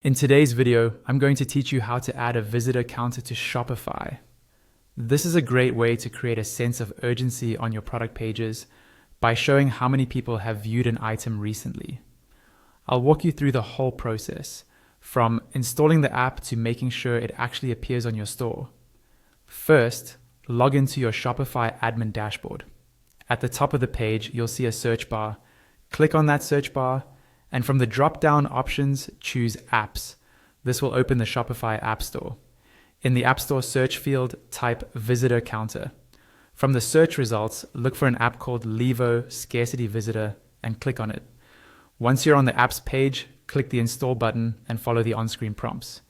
In today's video, I'm going to teach you how to add a visitor counter to Shopify. This is a great way to create a sense of urgency on your product pages by showing how many people have viewed an item recently. I'll walk you through the whole process, from installing the app to making sure it actually appears on your store. First, log into your Shopify admin dashboard. At the top of the page, you'll see a search bar. Click on that search bar, and from the drop-down options, choose Apps. This will open the Shopify App Store. In the App Store search field, type Visitor Counter. From the search results, look for an app called Levo Scarcity Visitor and click on it. Once you're on the apps page, click the Install button and follow the on-screen prompts.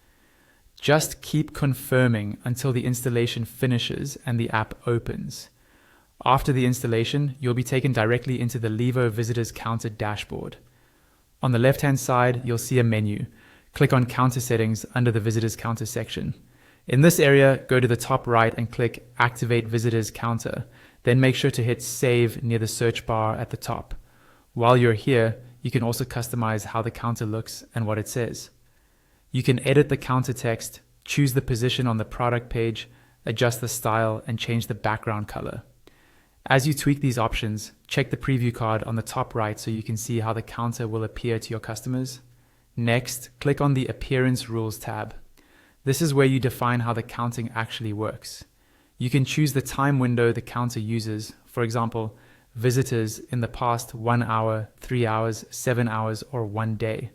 Just keep confirming until the installation finishes and the app opens. After the installation, you'll be taken directly into the Levo Visitors Counter dashboard. On the left-hand side, you'll see a menu. Click on Counter Settings under the Visitors Counter section. In this area, go to the top right and click Activate Visitors Counter. Then make sure to hit Save near the search bar at the top. While you're here, you can also customize how the counter looks and what it says. You can edit the counter text, choose the position on the product page, adjust the style, and change the background color. As you tweak these options, check the preview card on the top right so you can see how the counter will appear to your customers. Next, click on the Appearance Rules tab. This is where you define how the counting actually works. You can choose the time window the counter uses, for example, visitors in the past 1 hour, 3 hours, 7 hours, or 1 day.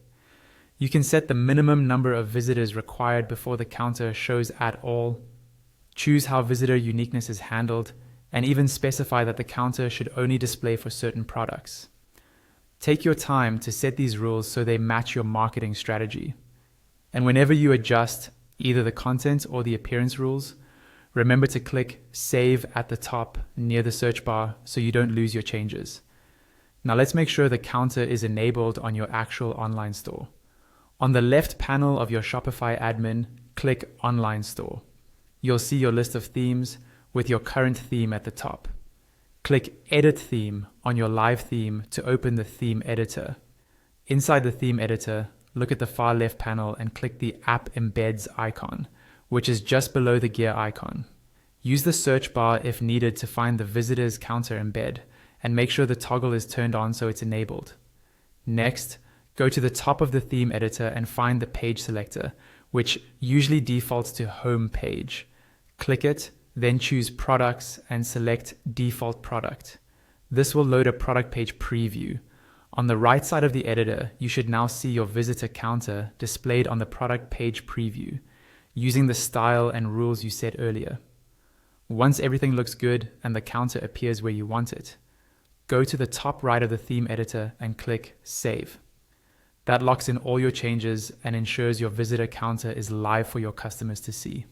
You can set the minimum number of visitors required before the counter shows at all, choose how visitor uniqueness is handled, and even specify that the counter should only display for certain products. Take your time to set these rules so they match your marketing strategy. And whenever you adjust either the content or the appearance rules, remember to click Save at the top near the search bar so you don't lose your changes. Now let's make sure the counter is enabled on your actual online store. On the left panel of your Shopify admin, click Online Store. You'll see your list of themes with your current theme at the top. Click Edit Theme on your live theme to open the theme editor. Inside the theme editor, look at the far left panel and click the App Embeds icon, which is just below the gear icon. Use the search bar if needed to find the Visitors Counter embed and make sure the toggle is turned on so it's enabled. Next, go to the top of the theme editor and find the page selector, which usually defaults to Home Page. Click it, then choose Products and select Default Product. This will load a product page preview. On the right side of the editor, you should now see your visitor counter displayed on the product page preview, using the style and rules you set earlier. Once everything looks good and the counter appears where you want it, go to the top right of the theme editor and click Save. That locks in all your changes and ensures your visitor counter is live for your customers to see.